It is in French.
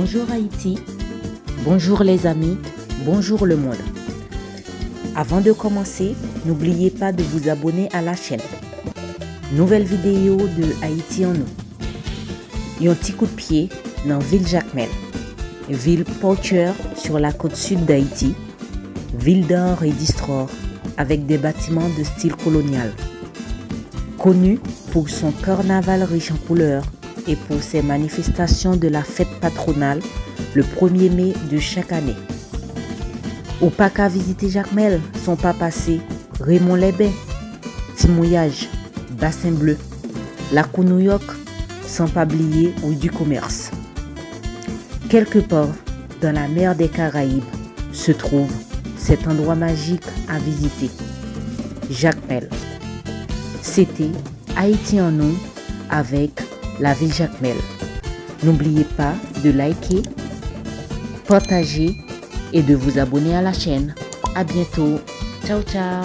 Bonjour Haïti, bonjour les amis, bonjour le monde. Avant de commencer, n'oubliez pas de vous abonner à la chaîne. Nouvelle vidéo de Haïti en nous. Un petit coup de pied dans ville Jacmel, ville portuaire sur la côte sud d'Haïti, ville d'or et d'histoire avec des bâtiments de style colonial. Connue pour son carnaval riche en couleurs et pour ses manifestations de la fête patronale le 1er mai de chaque année. Au pas qu'à visiter Jacmel, sont pas passés Raymond Lebet, Timouillage, Bassin Bleu, la Cou New York, sans pas oublier ou du commerce. Quelque part dans la mer des Caraïbes se trouve cet endroit magique à visiter, Jacmel. C'était Haïti en nous avec la ville Jacmel. N'oubliez pas de liker, partager et de vous abonner à la chaîne. À bientôt. Ciao ciao.